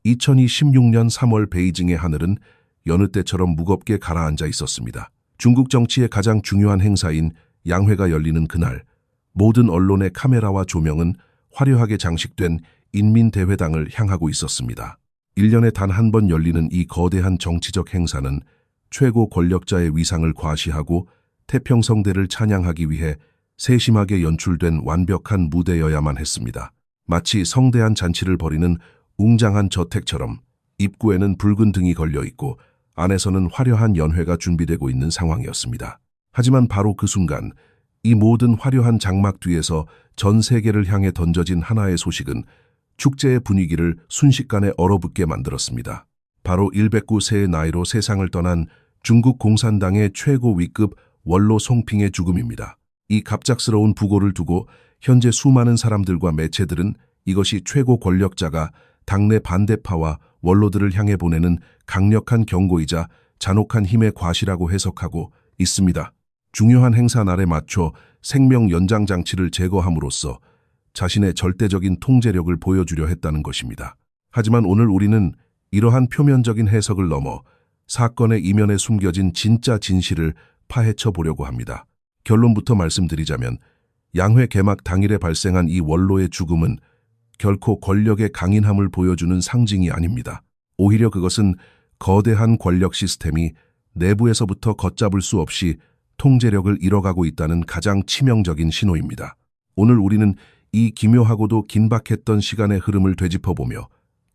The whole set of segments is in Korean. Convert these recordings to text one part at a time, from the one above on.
2016년 3월 베이징의 하늘은 여느 때처럼 무겁게 가라앉아 있었습니다. 중국 정치의 가장 중요한 행사인 양회가 열리는 그날, 모든 언론의 카메라와 조명은 화려하게 장식된 인민대회당을 향하고 있었습니다. 1년에 단 한 번 열리는 이 거대한 정치적 행사는 최고 권력자의 위상을 과시하고 태평성대를 찬양하기 위해 세심하게 연출된 완벽한 무대여야만 했습니다. 마치 성대한 잔치를 벌이는 웅장한 저택처럼 입구에는 붉은 등이 걸려 있고 안에서는 화려한 연회가 준비되고 있는 상황이었습니다. 하지만 바로 그 순간 이 모든 화려한 장막 뒤에서 전 세계를 향해 던져진 하나의 소식은 축제의 분위기를 순식간에 얼어붙게 만들었습니다. 바로 109세의 나이로 세상을 떠난 중국 공산당의 최고 위급 원로 송핑의 죽음입니다. 이 갑작스러운 부고를 두고 현재 수많은 사람들과 매체들은 이것이 최고 권력자가 당내 반대파와 원로들을 향해 보내는 강력한 경고이자 잔혹한 힘의 과시라고 해석하고 있습니다. 중요한 행사 날에 맞춰 생명 연장 장치를 제거함으로써 자신의 절대적인 통제력을 보여주려 했다는 것입니다. 하지만 오늘 우리는 이러한 표면적인 해석을 넘어 사건의 이면에 숨겨진 진짜 진실을 파헤쳐 보려고 합니다. 결론부터 말씀드리자면 양회 개막 당일에 발생한 이 원로의 죽음은 결코 권력의 강인함을 보여주는 상징이 아닙니다. 오히려 그것은 거대한 권력 시스템이 내부에서부터 걷잡을 수 없이 통제력을 잃어가고 있다는 가장 치명적인 신호입니다. 오늘 우리는 이 기묘하고도 긴박했던 시간의 흐름을 되짚어보며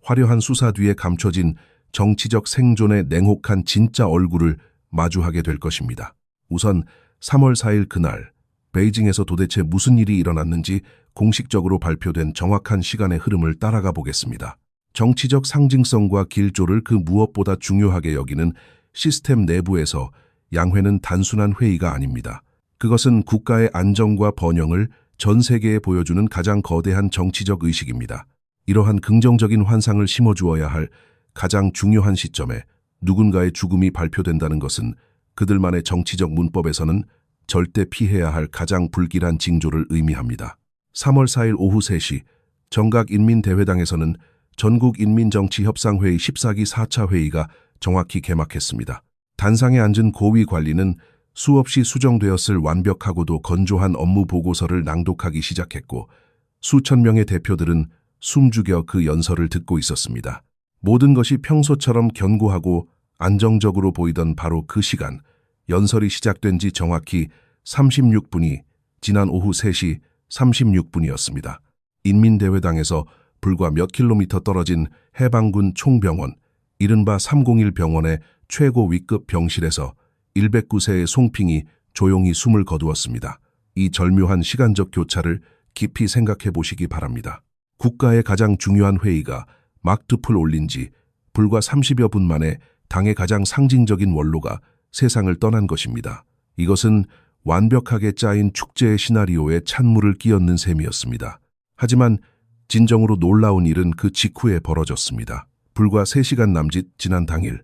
화려한 수사 뒤에 감춰진 정치적 생존의 냉혹한 진짜 얼굴을 마주하게 될 것입니다. 우선 3월 4일 그날 베이징에서 도대체 무슨 일이 일어났는지 공식적으로 발표된 정확한 시간의 흐름을 따라가 보겠습니다. 정치적 상징성과 길조를 그 무엇보다 중요하게 여기는 시스템 내부에서 양회는 단순한 회의가 아닙니다. 그것은 국가의 안정과 번영을 전 세계에 보여주는 가장 거대한 정치적 의식입니다. 이러한 긍정적인 환상을 심어주어야 할 가장 중요한 시점에 누군가의 죽음이 발표된다는 것은 그들만의 정치적 문법에서는 절대 피해야 할 가장 불길한 징조를 의미합니다. 3월 4일 오후 3시 정각인민대회당에서는 전국인민정치협상회의 14기 4차 회의가 정확히 개막했습니다. 단상에 앉은 고위 관리는 수없이 수정되었을 완벽하고도 건조한 업무 보고서를 낭독하기 시작했고 수천 명의 대표들은 숨죽여 그 연설을 듣고 있었습니다. 모든 것이 평소처럼 견고하고 안정적으로 보이던 바로 그 시간, 연설이 시작된 지 정확히 36분이 지난 오후 3시 36분이었습니다. 인민대회당에서 불과 몇 킬로미터 떨어진 해방군 총병원, 이른바 301 병원의 최고 위급 병실에서 109세의 송핑이 조용히 숨을 거두었습니다. 이 절묘한 시간적 교차를 깊이 생각해 보시기 바랍니다. 국가의 가장 중요한 회의가 막두풀 올린 지 불과 30여 분 만에 당의 가장 상징적인 원로가 세상을 떠난 것입니다. 이것은 완벽하게 짜인 축제의 시나리오에 찬물을 끼얹는 셈이었습니다. 하지만 진정으로 놀라운 일은 그 직후에 벌어졌습니다. 불과 3시간 남짓 지난 당일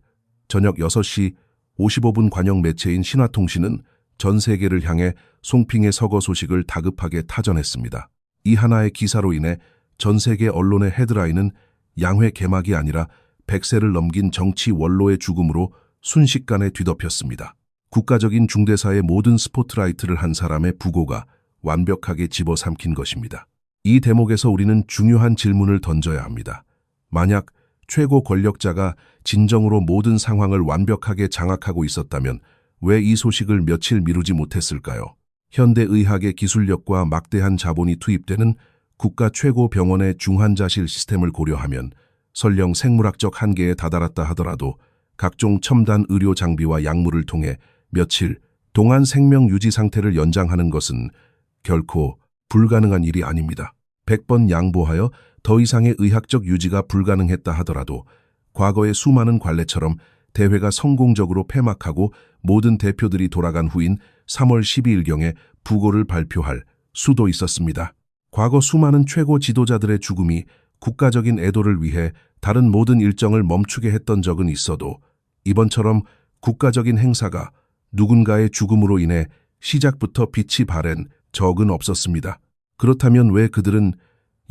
저녁 6시 55분 관영 매체인 신화통신은 전 세계를 향해 송핑의 서거 소식을 다급하게 타전했습니다. 이 하나의 기사로 인해 전 세계 언론의 헤드라인은 양회 개막이 아니라 100세를 넘긴 정치 원로의 죽음으로 순식간에 뒤덮였습니다. 국가적인 중대사의 모든 스포트라이트를 한 사람의 부고가 완벽하게 집어삼킨 것입니다. 이 대목에서 우리는 중요한 질문을 던져야 합니다. 만약 최고 권력자가 진정으로 모든 상황을 완벽하게 장악하고 있었다면 왜 이 소식을 며칠 미루지 못했을까요? 현대의학의 기술력과 막대한 자본이 투입되는 국가 최고 병원의 중환자실 시스템을 고려하면 설령 생물학적 한계에 다다랐다 하더라도 각종 첨단 의료 장비와 약물을 통해 며칠 동안 생명 유지 상태를 연장하는 것은 결코 불가능한 일이 아닙니다. 100번 양보하여 더 이상의 의학적 유지가 불가능했다 하더라도 과거의 수많은 관례처럼 대회가 성공적으로 폐막하고 모든 대표들이 돌아간 후인 3월 12일경에 부고를 발표할 수도 있었습니다. 과거 수많은 최고 지도자들의 죽음이 국가적인 애도를 위해 다른 모든 일정을 멈추게 했던 적은 있어도 이번처럼 국가적인 행사가 누군가의 죽음으로 인해 시작부터 빛이 바랜 적은 없었습니다. 그렇다면 왜 그들은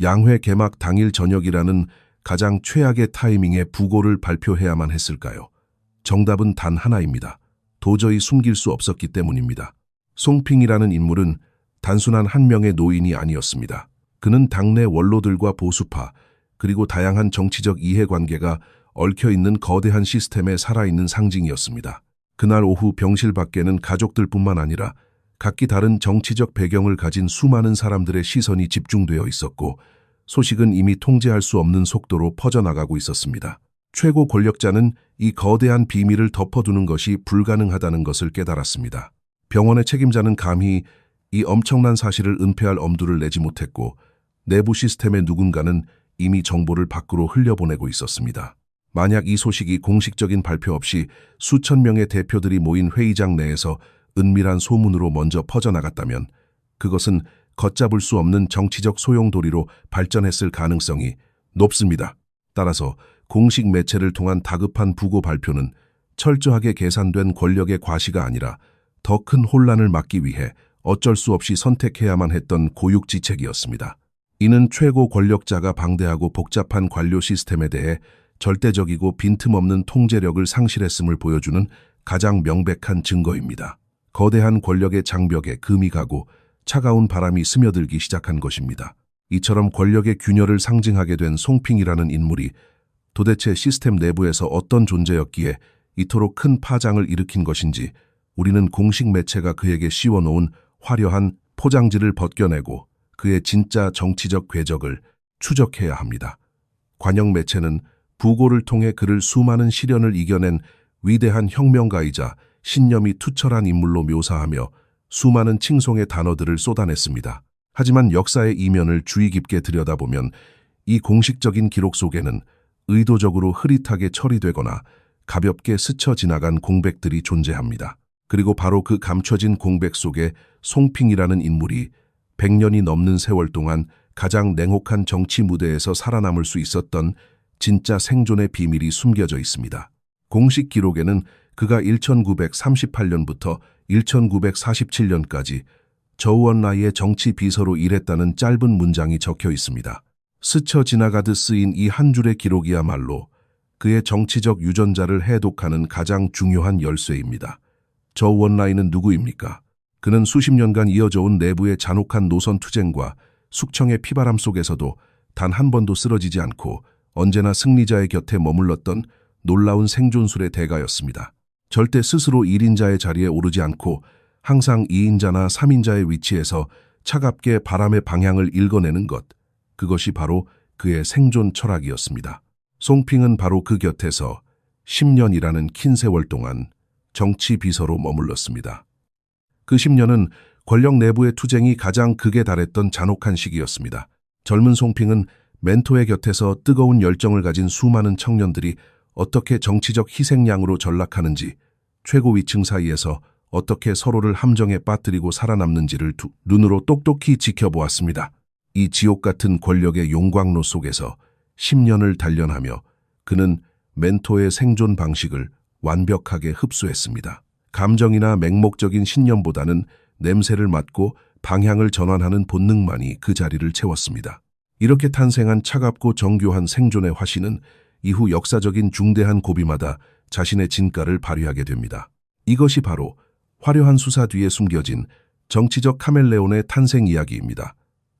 양회 개막 당일 저녁이라는 가장 최악의 타이밍에 부고를 발표해야만 했을까요? 정답은 단 하나입니다. 도저히 숨길 수 없었기 때문입니다. 송핑이라는 인물은 단순한 한 명의 노인이 아니었습니다. 그는 당내 원로들과 보수파, 그리고 다양한 정치적 이해관계가 얽혀있는 거대한 시스템의 살아있는 상징이었습니다. 그날 오후 병실 밖에는 가족들뿐만 아니라 각기 다른 정치적 배경을 가진 수많은 사람들의 시선이 집중되어 있었고, 소식은 이미 통제할 수 없는 속도로 퍼져나가고 있었습니다. 최고 권력자는 이 거대한 비밀을 덮어두는 것이 불가능하다는 것을 깨달았습니다. 병원의 책임자는 감히 이 엄청난 사실을 은폐할 엄두를 내지 못했고, 내부 시스템의 누군가는 이미 정보를 밖으로 흘려보내고 있었습니다. 만약 이 소식이 공식적인 발표 없이 수천 명의 대표들이 모인 회의장 내에서 은밀한 소문으로 먼저 퍼져나갔다면, 그것은 걷잡을 수 없는 정치적 소용돌이로 발전했을 가능성이 높습니다. 따라서 공식 매체를 통한 다급한 부고 발표는 철저하게 계산된 권력의 과시가 아니라 더 큰 혼란을 막기 위해 어쩔 수 없이 선택해야만 했던 고육지책이었습니다. 이는 최고 권력자가 방대하고 복잡한 관료 시스템에 대해 절대적이고 빈틈없는 통제력을 상실했음을 보여주는 가장 명백한 증거입니다. 거대한 권력의 장벽에 금이 가고 차가운 바람이 스며들기 시작한 것입니다. 이처럼 권력의 균열을 상징하게 된 송핑이라는 인물이 도대체 시스템 내부에서 어떤 존재였기에 이토록 큰 파장을 일으킨 것인지, 우리는 공식 매체가 그에게 씌워놓은 화려한 포장지를 벗겨내고 그의 진짜 정치적 궤적을 추적해야 합니다. 관영 매체는 부고를 통해 그를 수많은 시련을 이겨낸 위대한 혁명가이자 신념이 투철한 인물로 묘사하며 수많은 칭송의 단어들을 쏟아냈습니다. 하지만 역사의 이면을 주의 깊게 들여다보면 이 공식적인 기록 속에는 의도적으로 흐릿하게 처리되거나 가볍게 스쳐 지나간 공백들이 존재합니다. 그리고 바로 그 감춰진 공백 속에 송핑이라는 인물이 100년이 넘는 세월 동안 가장 냉혹한 정치 무대에서 살아남을 수 있었던 진짜 생존의 비밀이 숨겨져 있습니다. 공식 기록에는 그가 1938년부터 1947년까지 저우원라이의 정치 비서로 일했다는 짧은 문장이 적혀 있습니다. 스쳐 지나가듯 쓰인 이 한 줄의 기록이야말로 그의 정치적 유전자를 해독하는 가장 중요한 열쇠입니다. 저우원라이는 누구입니까? 그는 수십 년간 이어져온 내부의 잔혹한 노선 투쟁과 숙청의 피바람 속에서도 단 한 번도 쓰러지지 않고 언제나 승리자의 곁에 머물렀던 놀라운 생존술의 대가였습니다. 절대 스스로 1인자의 자리에 오르지 않고 항상 2인자나 3인자의 위치에서 차갑게 바람의 방향을 읽어내는 것, 그것이 바로 그의 생존 철학이었습니다. 송핑은 바로 그 곁에서 10년이라는 긴 세월 동안 정치 비서로 머물렀습니다. 그 10년은 권력 내부의 투쟁이 가장 극에 달했던 잔혹한 시기였습니다. 젊은 송핑은 멘토의 곁에서 뜨거운 열정을 가진 수많은 청년들이 어떻게 정치적 희생양으로 전락하는지, 최고 위층 사이에서 어떻게 서로를 함정에 빠뜨리고 살아남는지를 눈으로 똑똑히 지켜보았습니다. 이 지옥 같은 권력의 용광로 속에서 10년을 단련하며 그는 멘토의 생존 방식을 완벽하게 흡수했습니다. 감정이나 맹목적인 신념보다는 냄새를 맡고 방향을 전환하는 본능만이 그 자리를 채웠습니다. 이렇게 탄생한 차갑고 정교한 생존의 화신은 이후 역사적인 중대한 고비마다 자신의 진가를 발휘하게 됩니다. 이것이 바로 화려한 수사 뒤에 숨겨진 정치적 카멜레온의 탄생 이야기입니다.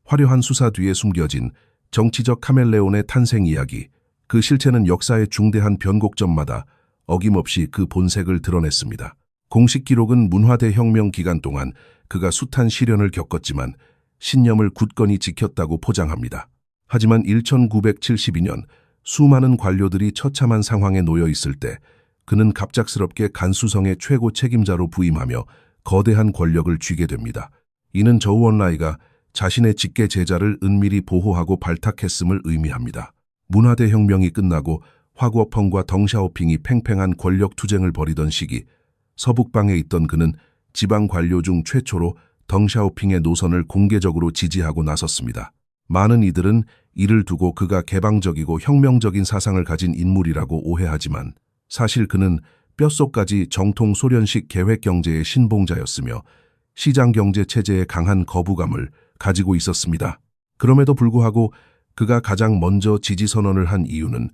화려한 수사 뒤에 숨겨진 정치적 카멜레온의 탄생 이야기. 그 실체는 역사의 중대한 변곡점마다 어김없이 그 본색을 드러냈습니다. 공식 기록은 문화대혁명 기간 동안 그가 숱한 시련을 겪었지만 신념을 굳건히 지켰다고 포장합니다. 하지만 1972년 수많은 관료들이 처참한 상황에 놓여 있을 때 그는 갑작스럽게 간수성의 최고 책임자로 부임하며 거대한 권력을 쥐게 됩니다. 이는 저우원라이가 자신의 직계 제자를 은밀히 보호하고 발탁했음을 의미합니다. 문화대혁명이 끝나고 화구어펑과 덩샤오핑이 팽팽한 권력 투쟁을 벌이던 시기, 서북방에 있던 그는 지방 관료 중 최초로 덩샤오핑의 노선을 공개적으로 지지하고 나섰습니다. 많은 이들은 이를 두고 그가 개방적이고 혁명적인 사상을 가진 인물이라고 오해하지만 사실 그는 뼛속까지 정통 소련식 계획경제의 신봉자였으며 시장경제 체제에 강한 거부감을 가지고 있었습니다. 그럼에도 불구하고 그가 가장 먼저 지지선언을 한 이유는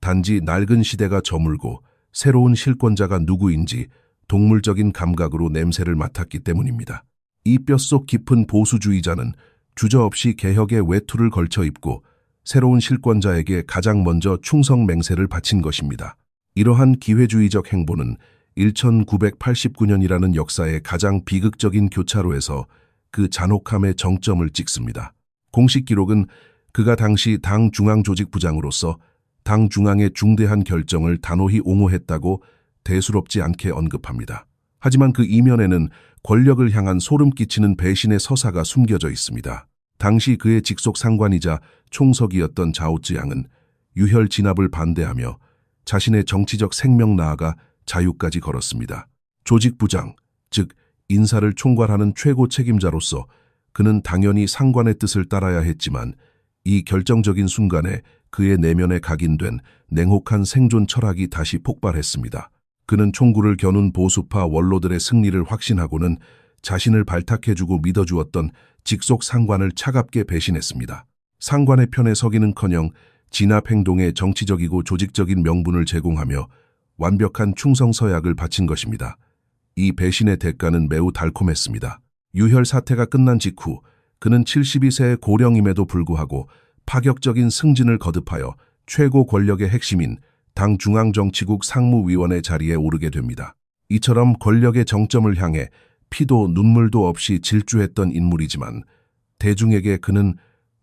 단지 낡은 시대가 저물고 새로운 실권자가 누구인지 동물적인 감각으로 냄새를 맡았기 때문입니다. 이 뼛속 깊은 보수주의자는 주저없이 개혁의 외투를 걸쳐 입고 새로운 실권자에게 가장 먼저 충성 맹세를 바친 것입니다. 이러한 기회주의적 행보는 1989년이라는 역사의 가장 비극적인 교차로에서 그 잔혹함의 정점을 찍습니다. 공식 기록은 그가 당시 당 중앙조직부장으로서 당 중앙의 중대한 결정을 단호히 옹호했다고 대수롭지 않게 언급합니다. 하지만 그 이면에는 권력을 향한 소름 끼치는 배신의 서사가 숨겨져 있습니다. 당시 그의 직속 상관이자 총석이었던 자오쯔양은 유혈 진압을 반대하며 자신의 정치적 생명 나아가 자유까지 걸었습니다. 조직부장, 즉 인사를 총괄하는 최고 책임자로서 그는 당연히 상관의 뜻을 따라야 했지만 이 결정적인 순간에 그의 내면에 각인된 냉혹한 생존 철학이 다시 폭발했습니다. 그는 총구를 겨눈 보수파 원로들의 승리를 확신하고는 자신을 발탁해주고 믿어주었던 직속 상관을 차갑게 배신했습니다. 상관의 편에 서기는커녕 진압 행동에 정치적이고 조직적인 명분을 제공하며 완벽한 충성 서약을 바친 것입니다. 이 배신의 대가는 매우 달콤했습니다. 유혈 사태가 끝난 직후 그는 72세의 고령임에도 불구하고 파격적인 승진을 거듭하여 최고 권력의 핵심인 당 중앙정치국 상무위원회 자리에 오르게 됩니다. 이처럼 권력의 정점을 향해 피도 눈물도 없이 질주했던 인물이지만 대중에게 그는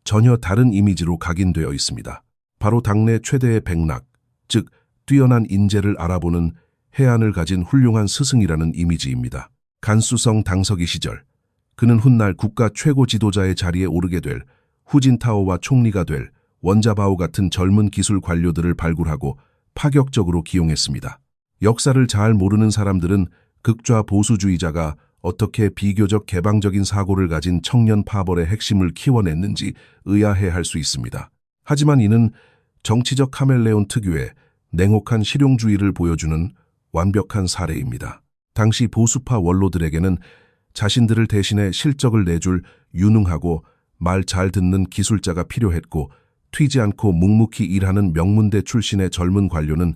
전혀 다른 이미지로 각인되어 있습니다. 바로 당내 최대의 백락, 즉 뛰어난 인재를 알아보는 해안을 가진 훌륭한 스승이라는 이미지입니다. 간수성 당서기 시절 그는 훗날 국가 최고 지도자의 자리에 오르게 될 후진타오와 총리가 될 원자바오 같은 젊은 기술 관료들을 발굴하고 파격적으로 기용했습니다. 역사를 잘 모르는 사람들은 극좌 보수주의자가 어떻게 비교적 개방적인 사고를 가진 청년 파벌의 핵심을 키워냈는지 의아해할 수 있습니다. 하지만 이는 정치적 카멜레온 특유의 냉혹한 실용주의를 보여주는 완벽한 사례입니다. 당시 보수파 원로들에게는 자신들을 대신해 실적을 내줄 유능하고 말 잘 듣는 기술자가 필요했고 튀지 않고 묵묵히 일하는 명문대 출신의 젊은 관료는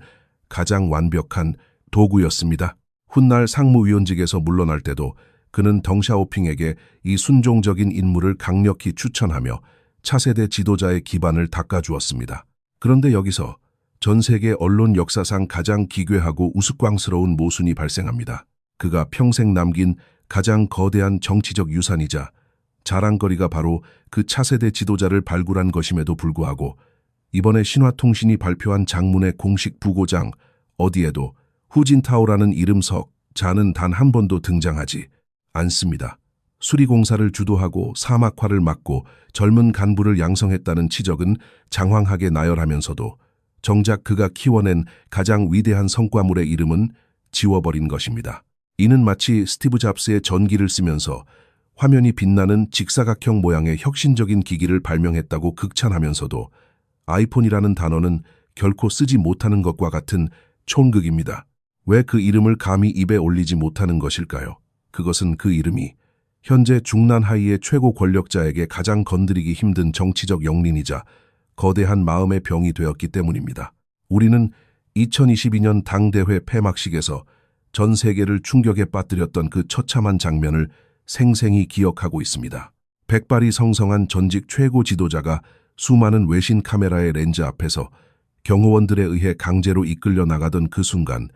가장 완벽한 도구였습니다. 훗날 상무위원직에서 물러날 때도 그는 덩샤오핑에게 이 순종적인 인물을 강력히 추천하며 차세대 지도자의 기반을 닦아주었습니다. 그런데 여기서 전 세계 언론 역사상 가장 기괴하고 우스꽝스러운 모순이 발생합니다. 그가 평생 남긴 가장 거대한 정치적 유산이자 자랑거리가 바로 그 차세대 지도자를 발굴한 것임에도 불구하고 이번에 신화통신이 발표한 장문의 공식 부고장 어디에도 후진타오라는 이름석 자는 단 한 번도 등장하지 않습니다. 수리공사를 주도하고 사막화를 막고 젊은 간부를 양성했다는 치적은 장황하게 나열하면서도 정작 그가 키워낸 가장 위대한 성과물의 이름은 지워버린 것입니다. 이는 마치 스티브 잡스의 전기를 쓰면서 화면이 빛나는 직사각형 모양의 혁신적인 기기를 발명했다고 극찬하면서도 아이폰이라는 단어는 결코 쓰지 못하는 것과 같은 촌극입니다. 왜 그 이름을 감히 입에 올리지 못하는 것일까요? 그것은 그 이름이 현재 중난하이의 최고 권력자에게 가장 건드리기 힘든 정치적 영린이자 거대한 마음의 병이 되었기 때문입니다. 우리는 2022년 당대회 폐막식에서 전 세계를 충격에 빠뜨렸던 그 처참한 장면을 생생히 기억하고 있습니다. 백발이 성성한 전직 최고 지도자가 수많은 외신 카메라의 렌즈 앞에서 경호원들에 의해 강제로 이끌려 나가던 그 순간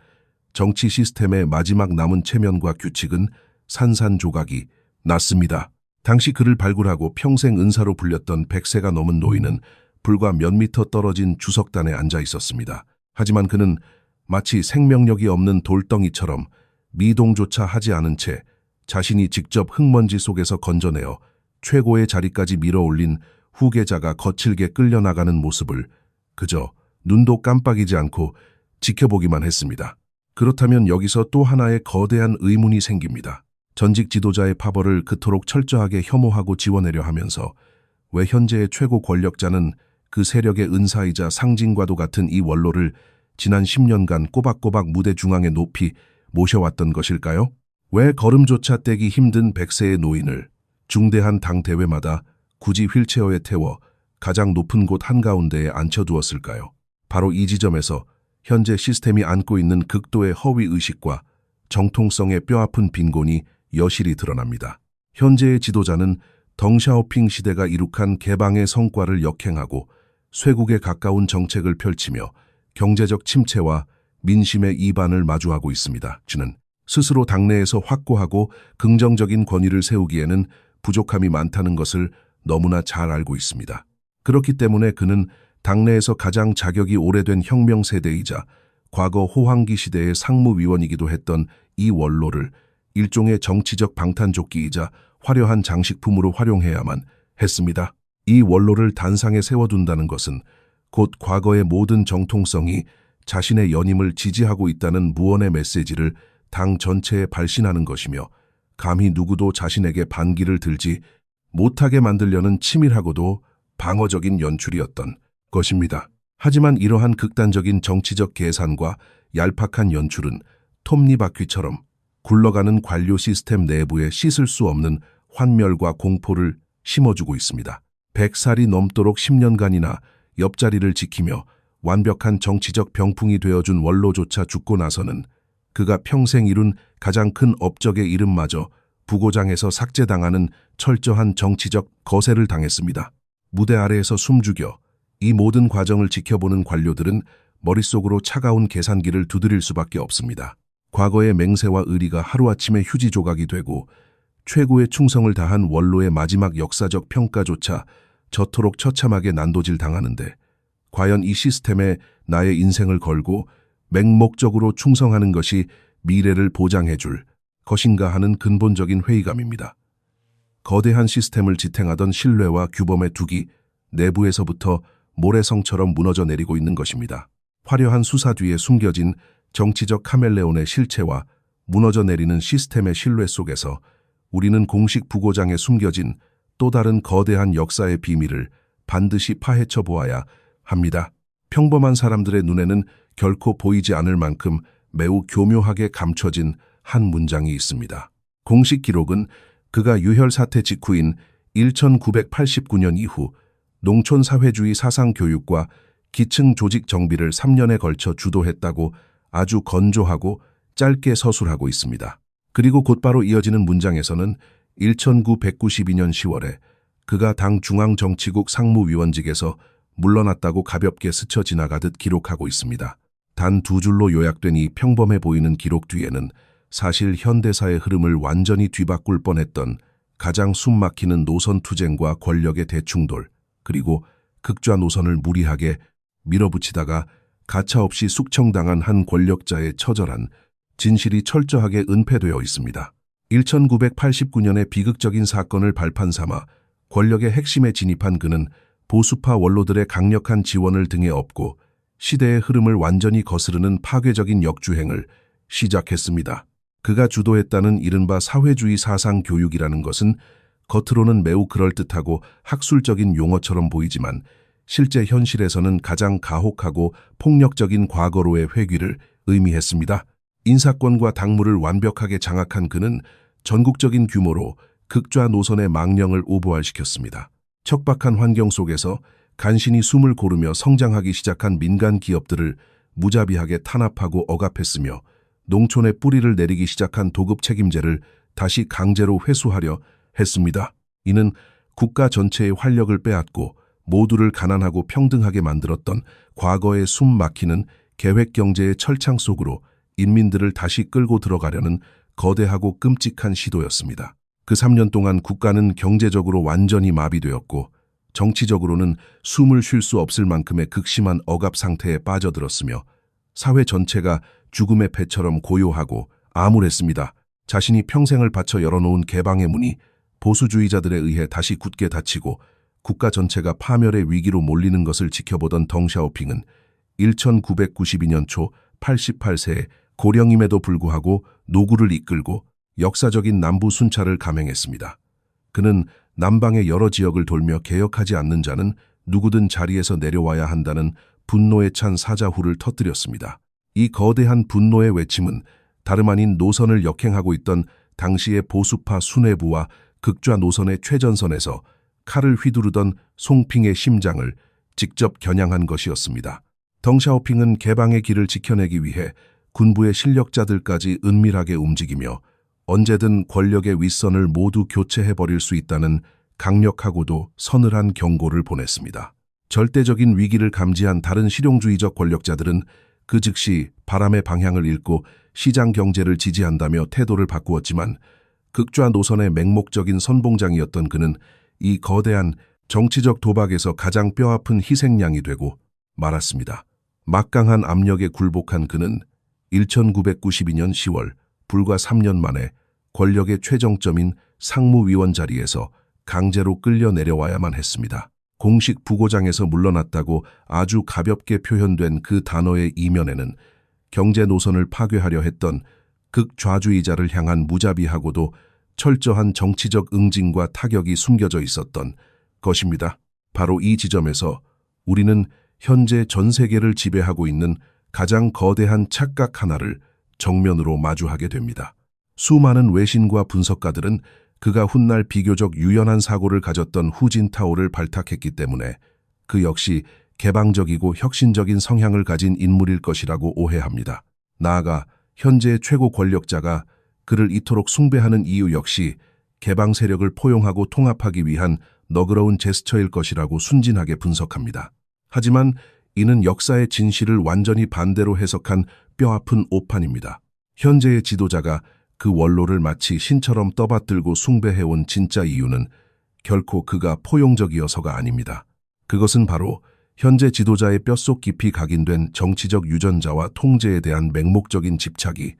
정치 시스템의 마지막 남은 체면과 규칙은 산산조각이 났습니다. 당시 그를 발굴하고 평생 은사로 불렸던 100세가 넘은 노인은 불과 몇 미터 떨어진 주석단에 앉아 있었습니다. 하지만 그는 마치 생명력이 없는 돌덩이처럼 미동조차 하지 않은 채 자신이 직접 흙먼지 속에서 건져내어 최고의 자리까지 밀어올린 후계자가 거칠게 끌려나가는 모습을 그저 눈도 깜빡이지 않고 지켜보기만 했습니다. 그렇다면 여기서 또 하나의 거대한 의문이 생깁니다. 전직 지도자의 파벌을 그토록 철저하게 혐오하고 지워내려 하면서 왜 현재의 최고 권력자는 그 세력의 은사이자 상징과도 같은 이 원로를 지난 10년간 꼬박꼬박 무대 중앙에 높이 모셔왔던 것일까요? 왜 걸음조차 떼기 힘든 100세의 노인을 중대한 당 대회마다 굳이 휠체어에 태워 가장 높은 곳 한가운데에 앉혀두었을까요? 바로 이 지점에서 현재 시스템이 안고 있는 극도의 허위의식과 정통성의 뼈아픈 빈곤이 여실히 드러납니다. 현재의 지도자는 덩샤오핑 시대가 이룩한 개방의 성과를 역행하고 쇄국에 가까운 정책을 펼치며 경제적 침체와 민심의 이반을 마주하고 있습니다. 그는 스스로 당내에서 확고하고 긍정적인 권위를 세우기에는 부족함이 많다는 것을 너무나 잘 알고 있습니다. 그렇기 때문에 그는 당내에서 가장 자격이 오래된 혁명 세대이자 과거 호황기 시대의 상무위원이기도 했던 이 원로를 일종의 정치적 방탄조끼이자 화려한 장식품으로 활용해야만 했습니다. 이 원로를 단상에 세워둔다는 것은 곧 과거의 모든 정통성이 자신의 연임을 지지하고 있다는 무언의 메시지를 당 전체에 발신하는 것이며 감히 누구도 자신에게 반기를 들지 못하게 만들려는 치밀하고도 방어적인 연출이었던 것입니다. 하지만 이러한 극단적인 정치적 계산과 얄팍한 연출은 톱니바퀴처럼 굴러가는 관료 시스템 내부에 씻을 수 없는 환멸과 공포를 심어주고 있습니다. 100살이 넘도록 10년간이나 옆자리를 지키며 완벽한 정치적 병풍이 되어준 원로조차 죽고 나서는 그가 평생 이룬 가장 큰 업적의 이름마저 부고장에서 삭제당하는 철저한 정치적 거세를 당했습니다. 무대 아래에서 숨죽여 이 모든 과정을 지켜보는 관료들은 머릿속으로 차가운 계산기를 두드릴 수밖에 없습니다. 과거의 맹세와 의리가 하루아침에 휴지 조각이 되고 최고의 충성을 다한 원로의 마지막 역사적 평가조차 저토록 처참하게 난도질 당하는데 과연 이 시스템에 나의 인생을 걸고 맹목적으로 충성하는 것이 미래를 보장해줄 것인가 하는 근본적인 회의감입니다. 거대한 시스템을 지탱하던 신뢰와 규범의 둑이 내부에서부터 모래성처럼 무너져 내리고 있는 것입니다. 화려한 수사 뒤에 숨겨진 정치적 카멜레온의 실체와 무너져 내리는 시스템의 신뢰 속에서 우리는 공식 부고장에 숨겨진 또 다른 거대한 역사의 비밀을 반드시 파헤쳐 보아야 합니다. 평범한 사람들의 눈에는 결코 보이지 않을 만큼 매우 교묘하게 감춰진 한 문장이 있습니다. 공식 기록은 그가 유혈 사태 직후인 1989년 이후 농촌 사회주의 사상 교육과 기층 조직 정비를 3년에 걸쳐 주도했다고 아주 건조하고 짧게 서술하고 있습니다. 그리고 곧바로 이어지는 문장에서는 1992년 10월에 그가 당 중앙정치국 상무위원직에서 물러났다고 가볍게 스쳐 지나가듯 기록하고 있습니다. 단 두 줄로 요약된 이 평범해 보이는 기록 뒤에는 사실 현대사의 흐름을 완전히 뒤바꿀 뻔했던 가장 숨막히는 노선 투쟁과 권력의 대충돌, 그리고 극좌 노선을 무리하게 밀어붙이다가 가차없이 숙청당한 한 권력자의 처절한 진실이 철저하게 은폐되어 있습니다. 1989년의 비극적인 사건을 발판 삼아 권력의 핵심에 진입한 그는 보수파 원로들의 강력한 지원을 등에 업고 시대의 흐름을 완전히 거스르는 파괴적인 역주행을 시작했습니다. 그가 주도했다는 이른바 사회주의 사상 교육이라는 것은 겉으로는 매우 그럴듯하고 학술적인 용어처럼 보이지만 실제 현실에서는 가장 가혹하고 폭력적인 과거로의 회귀를 의미했습니다. 인사권과 당무를 완벽하게 장악한 그는 전국적인 규모로 극좌 노선의 망령을 오버할시켰습니다. 척박한 환경 속에서 간신히 숨을 고르며 성장하기 시작한 민간 기업들을 무자비하게 탄압하고 억압했으며 농촌에 뿌리를 내리기 시작한 도급 책임제를 다시 강제로 회수하려 했습니다. 이는 국가 전체의 활력을 빼앗고 모두를 가난하고 평등하게 만들었던 과거의 숨 막히는 계획경제의 철창 속으로 인민들을 다시 끌고 들어가려는 거대하고 끔찍한 시도였습니다. 그 3년 동안 국가는 경제적으로 완전히 마비되었고 정치적으로는 숨을 쉴 수 없을 만큼의 극심한 억압 상태에 빠져들었으며 사회 전체가 죽음의 패처럼 고요하고 암울했습니다. 자신이 평생을 바쳐 열어놓은 개방의 문이 보수주의자들에 의해 다시 굳게 닫히고 국가 전체가 파멸의 위기로 몰리는 것을 지켜보던 덩샤오핑은 1992년 초 88세의 고령임에도 불구하고 노구를 이끌고 역사적인 남부 순찰을 감행했습니다. 그는 남방의 여러 지역을 돌며 개혁하지 않는 자는 누구든 자리에서 내려와야 한다는 분노에 찬 사자후를 터뜨렸습니다. 이 거대한 분노의 외침은 다름 아닌 노선을 역행하고 있던 당시의 보수파 수뇌부와 극좌 노선의 최전선에서 칼을 휘두르던 송핑의 심장을 직접 겨냥한 것이었습니다. 덩샤오핑은 개방의 길을 지켜내기 위해 군부의 실력자들까지 은밀하게 움직이며 언제든 권력의 윗선을 모두 교체해버릴 수 있다는 강력하고도 서늘한 경고를 보냈습니다. 절대적인 위기를 감지한 다른 실용주의적 권력자들은 그 즉시 바람의 방향을 읽고 시장 경제를 지지한다며 태도를 바꾸었지만 극좌 노선의 맹목적인 선봉장이었던 그는 이 거대한 정치적 도박에서 가장 뼈아픈 희생양이 되고 말았습니다. 막강한 압력에 굴복한 그는 1992년 10월 불과 3년 만에 권력의 최정점인 상무위원 자리에서 강제로 끌려 내려와야만 했습니다. 공식 부고장에서 물러났다고 아주 가볍게 표현된 그 단어의 이면에는 경제 노선을 파괴하려 했던 극좌주의자를 향한 무자비하고도 철저한 정치적 응징과 타격이 숨겨져 있었던 것입니다. 바로 이 지점에서 우리는 현재 전 세계를 지배하고 있는 가장 거대한 착각 하나를 정면으로 마주하게 됩니다. 수많은 외신과 분석가들은 그가 훗날 비교적 유연한 사고를 가졌던 후진타오를 발탁했기 때문에 그 역시 개방적이고 혁신적인 성향을 가진 인물일 것이라고 오해합니다. 나아가 현재 최고 권력자가 그를 이토록 숭배하는 이유 역시 개방 세력을 포용하고 통합하기 위한 너그러운 제스처일 것이라고 순진하게 분석합니다. 하지만 이는 역사의 진실을 완전히 반대로 해석한 뼈아픈 오판입니다. 현재의 지도자가 그 원로를 마치 신처럼 떠받들고 숭배해온 진짜 이유는 결코 그가 포용적이어서가 아닙니다. 그것은 바로 현재 지도자의 뼛속 깊이 각인된 정치적 유전자와 통제에 대한 맹목적인 집착이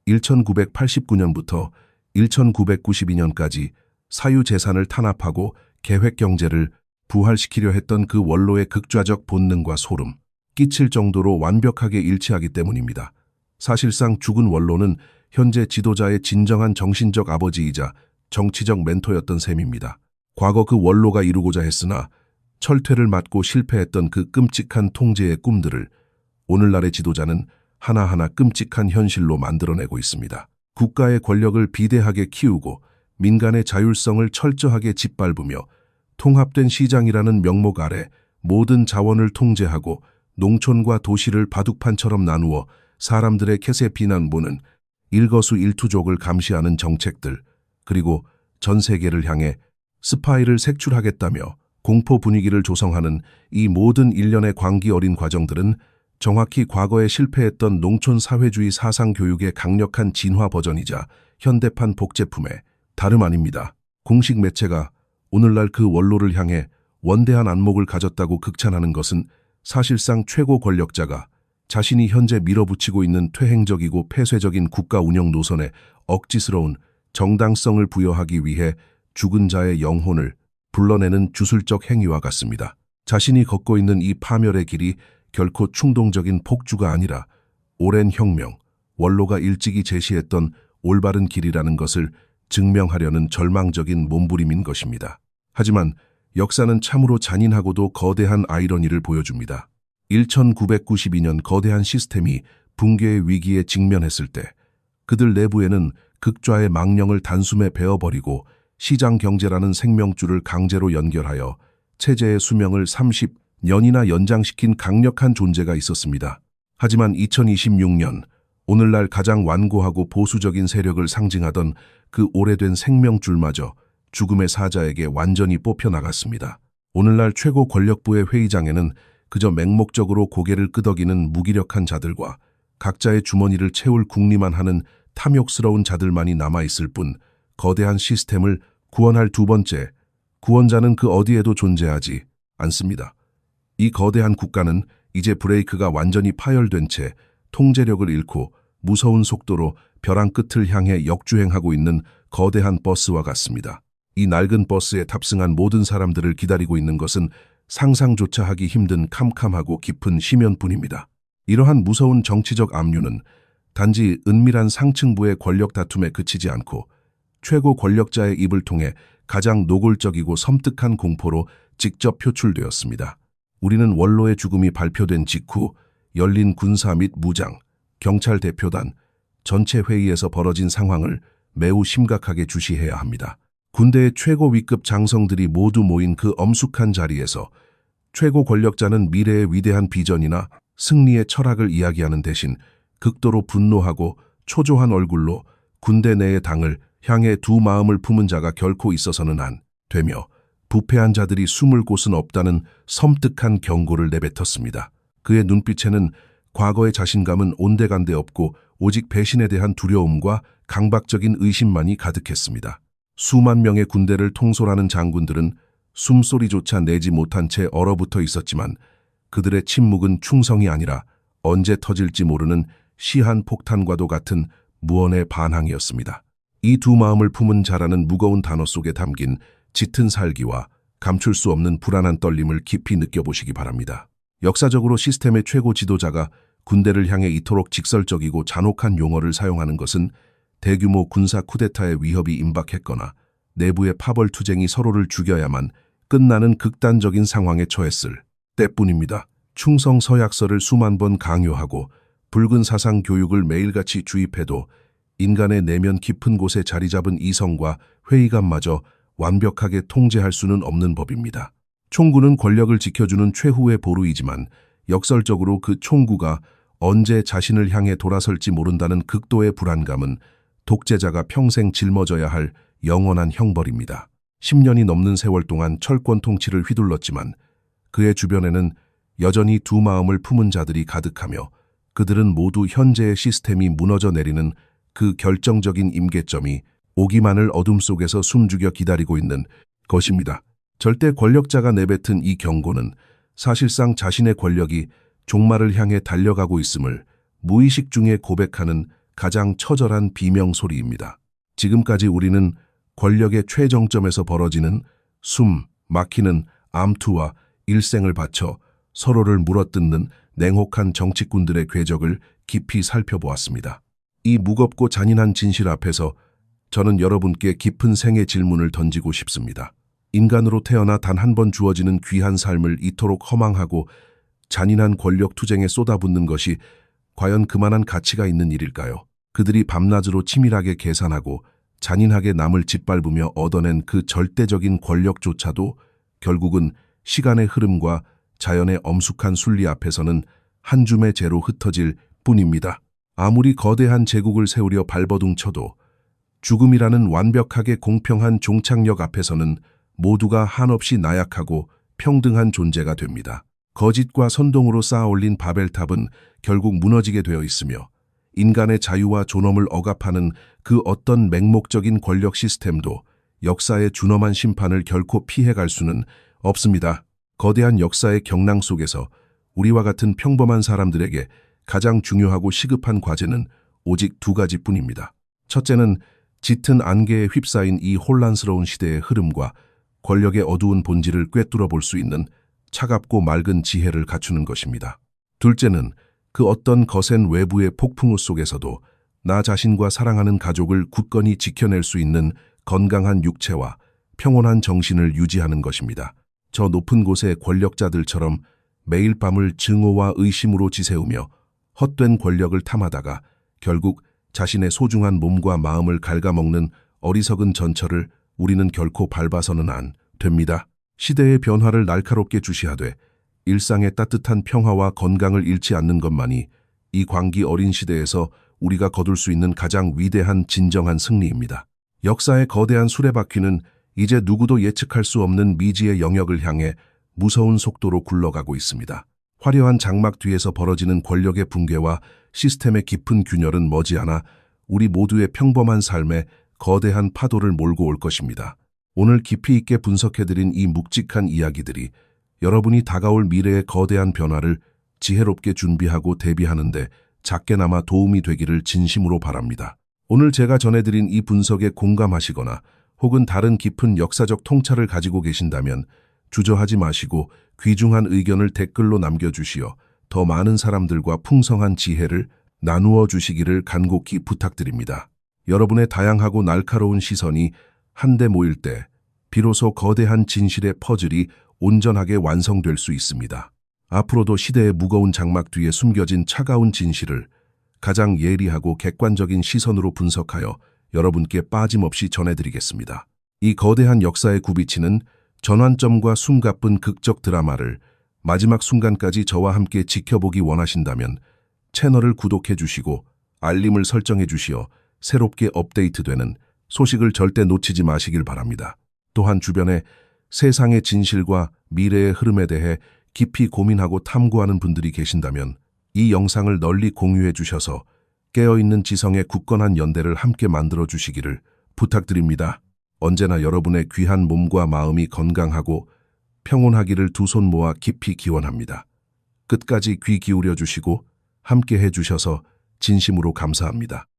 1989년부터 1992년까지 사유재산을 탄압하고 계획경제를 부활시키려 했던 그 원로의 극좌적 본능과 소름 끼칠 정도로 완벽하게 일치하기 때문입니다. 사실상 죽은 원로는 현재 지도자의 진정한 정신적 아버지이자 정치적 멘토였던 셈입니다. 과거 그 원로가 이루고자 했으나 철퇴를 맞고 실패했던 그 끔찍한 통제의 꿈들을 오늘날의 지도자는 하나하나 끔찍한 현실로 만들어내고 있습니다. 국가의 권력을 비대하게 키우고 민간의 자율성을 철저하게 짓밟으며 통합된 시장이라는 명목 아래 모든 자원을 통제하고 농촌과 도시를 바둑판처럼 나누어 사람들의 캣에 비난보는 일거수일투족을 감시하는 정책들, 그리고 전 세계를 향해 스파이를 색출하겠다며 공포 분위기를 조성하는 이 모든 일련의 광기 어린 과정들은 정확히 과거에 실패했던 농촌 사회주의 사상 교육의 강력한 진화 버전이자 현대판 복제품의 다름 아닙니다. 공식 매체가 오늘날 그 원로를 향해 원대한 안목을 가졌다고 극찬하는 것은 사실상 최고 권력자가 자신이 현재 밀어붙이고 있는 퇴행적이고 폐쇄적인 국가 운영 노선에 억지스러운 정당성을 부여하기 위해 죽은 자의 영혼을 불러내는 주술적 행위와 같습니다. 자신이 걷고 있는 이 파멸의 길이 결코 충동적인 폭주가 아니라 오랜 혁명, 원로가 일찍이 제시했던 올바른 길이라는 것을 증명하려는 절망적인 몸부림인 것입니다. 하지만 역사는 참으로 잔인하고도 거대한 아이러니를 보여줍니다. 1992년 거대한 시스템이 붕괴의 위기에 직면했을 때 그들 내부에는 극좌의 망령을 단숨에 베어버리고 시장 경제라는 생명줄을 강제로 연결하여 체제의 수명을 30년이나 연장시킨 강력한 존재가 있었습니다. 하지만 2026년 오늘날 가장 완고하고 보수적인 세력을 상징하던 그 오래된 생명줄마저 죽음의 사자에게 완전히 뽑혀나갔습니다. 오늘날 최고 권력부의 회의장에는 그저 맹목적으로 고개를 끄덕이는 무기력한 자들과 각자의 주머니를 채울 궁리만 하는 탐욕스러운 자들만이 남아있을 뿐 거대한 시스템을 구원할 두 번째 구원자는 그 어디에도 존재하지 않습니다. 이 거대한 국가는 이제 브레이크가 완전히 파열된 채 통제력을 잃고 무서운 속도로 벼랑 끝을 향해 역주행하고 있는 거대한 버스와 같습니다. 이 낡은 버스에 탑승한 모든 사람들을 기다리고 있는 것은 상상조차 하기 힘든 캄캄하고 깊은 심연뿐입니다. 이러한 무서운 정치적 압류는 단지 은밀한 상층부의 권력 다툼에 그치지 않고 최고 권력자의 입을 통해 가장 노골적이고 섬뜩한 공포로 직접 표출되었습니다. 우리는 원로의 죽음이 발표된 직후 열린 군사 및 무장, 경찰 대표단, 전체 회의에서 벌어진 상황을 매우 심각하게 주시해야 합니다. 군대의 최고 위급 장성들이 모두 모인 그 엄숙한 자리에서 최고 권력자는 미래의 위대한 비전이나 승리의 철학을 이야기하는 대신 극도로 분노하고 초조한 얼굴로 군대 내의 당을 향해 두 마음을 품은 자가 결코 있어서는 안 되며 부패한 자들이 숨을 곳은 없다는 섬뜩한 경고를 내뱉었습니다. 그의 눈빛에는 과거의 자신감은 온데간데 없고 오직 배신에 대한 두려움과 강박적인 의심만이 가득했습니다. 수만 명의 군대를 통솔하는 장군들은 숨소리조차 내지 못한 채 얼어붙어 있었지만 그들의 침묵은 충성이 아니라 언제 터질지 모르는 시한 폭탄과도 같은 무언의 반항이었습니다. 이 두 마음을 품은 자라는 무거운 단어 속에 담긴 짙은 살기와 감출 수 없는 불안한 떨림을 깊이 느껴보시기 바랍니다. 역사적으로 시스템의 최고 지도자가 군대를 향해 이토록 직설적이고 잔혹한 용어를 사용하는 것은 대규모 군사 쿠데타의 위협이 임박했거나 내부의 파벌 투쟁이 서로를 죽여야만 끝나는 극단적인 상황에 처했을 때뿐입니다. 충성 서약서를 수만 번 강요하고 붉은 사상 교육을 매일같이 주입해도 인간의 내면 깊은 곳에 자리 잡은 이성과 회의감마저 완벽하게 통제할 수는 없는 법입니다. 총구는 권력을 지켜주는 최후의 보루이지만 역설적으로 그 총구가 언제 자신을 향해 돌아설지 모른다는 극도의 불안감은 독재자가 평생 짊어져야 할 영원한 형벌입니다. 10년이 넘는 세월 동안 철권 통치를 휘둘렀지만 그의 주변에는 여전히 두 마음을 품은 자들이 가득하며 그들은 모두 현재의 시스템이 무너져 내리는 그 결정적인 임계점이 오기만을 어둠 속에서 숨죽여 기다리고 있는 것입니다. 절대 권력자가 내뱉은 이 경고는 사실상 자신의 권력이 종말을 향해 달려가고 있음을 무의식 중에 고백하는 가장 처절한 비명소리입니다. 지금까지 우리는 권력의 최정점에서 벌어지는 숨 막히는 암투와 일생을 바쳐 서로를 물어뜯는 냉혹한 정치꾼들의 궤적을 깊이 살펴보았습니다. 이 무겁고 잔인한 진실 앞에서 저는 여러분께 깊은 생의 질문을 던지고 싶습니다. 인간으로 태어나 단 한 번 주어지는 귀한 삶을 이토록 허망하고 잔인한 권력 투쟁에 쏟아붓는 것이 과연 그만한 가치가 있는 일일까요? 그들이 밤낮으로 치밀하게 계산하고 잔인하게 남을 짓밟으며 얻어낸 그 절대적인 권력조차도 결국은 시간의 흐름과 자연의 엄숙한 순리 앞에서는 한 줌의 재로 흩어질 뿐입니다. 아무리 거대한 제국을 세우려 발버둥 쳐도 죽음이라는 완벽하게 공평한 종착역 앞에서는 모두가 한없이 나약하고 평등한 존재가 됩니다. 거짓과 선동으로 쌓아올린 바벨탑은 결국 무너지게 되어 있으며 인간의 자유와 존엄을 억압하는 그 어떤 맹목적인 권력 시스템도 역사의 준엄한 심판을 결코 피해갈 수는 없습니다. 거대한 역사의 경랑 속에서 우리와 같은 평범한 사람들에게 가장 중요하고 시급한 과제는 오직 두 가지뿐입니다. 첫째는 짙은 안개에 휩싸인 이 혼란스러운 시대의 흐름과 권력의 어두운 본질을 꿰뚫어 볼 수 있는 차갑고 맑은 지혜를 갖추는 것입니다. 둘째는 그 어떤 거센 외부의 폭풍우 속에서도 나 자신과 사랑하는 가족을 굳건히 지켜낼 수 있는 건강한 육체와 평온한 정신을 유지하는 것입니다. 저 높은 곳의 권력자들처럼 매일 밤을 증오와 의심으로 지새우며 헛된 권력을 탐하다가 결국 자신의 소중한 몸과 마음을 갉아먹는 어리석은 전철을 우리는 결코 밟아서는 안 됩니다. 시대의 변화를 날카롭게 주시하되 일상의 따뜻한 평화와 건강을 잃지 않는 것만이 이 광기 어린 시대에서 우리가 거둘 수 있는 가장 위대한 진정한 승리입니다. 역사의 거대한 수레바퀴는 이제 누구도 예측할 수 없는 미지의 영역을 향해 무서운 속도로 굴러가고 있습니다. 화려한 장막 뒤에서 벌어지는 권력의 붕괴와 시스템의 깊은 균열은 머지않아 우리 모두의 평범한 삶에 거대한 파도를 몰고 올 것입니다. 오늘 깊이 있게 분석해드린 이 묵직한 이야기들이 여러분이 다가올 미래의 거대한 변화를 지혜롭게 준비하고 대비하는데 작게나마 도움이 되기를 진심으로 바랍니다. 오늘 제가 전해드린 이 분석에 공감하시거나 혹은 다른 깊은 역사적 통찰을 가지고 계신다면 주저하지 마시고 귀중한 의견을 댓글로 남겨주시어 더 많은 사람들과 풍성한 지혜를 나누어 주시기를 간곡히 부탁드립니다. 여러분의 다양하고 날카로운 시선이 한데 모일 때 비로소 거대한 진실의 퍼즐이 온전하게 완성될 수 있습니다. 앞으로도 시대의 무거운 장막 뒤에 숨겨진 차가운 진실을 가장 예리하고 객관적인 시선으로 분석하여 여러분께 빠짐없이 전해드리겠습니다. 이 거대한 역사에 굽이치는 전환점과 숨가쁜 극적 드라마를 마지막 순간까지 저와 함께 지켜보기 원하신다면 채널을 구독해 주시고 알림을 설정해 주시어 새롭게 업데이트되는 소식을 절대 놓치지 마시길 바랍니다. 또한 주변에 세상의 진실과 미래의 흐름에 대해 깊이 고민하고 탐구하는 분들이 계신다면 이 영상을 널리 공유해 주셔서 깨어있는 지성의 굳건한 연대를 함께 만들어 주시기를 부탁드립니다. 언제나 여러분의 귀한 몸과 마음이 건강하고 평온하기를 두 손 모아 깊이 기원합니다. 끝까지 귀 기울여 주시고 함께 해 주셔서 진심으로 감사합니다.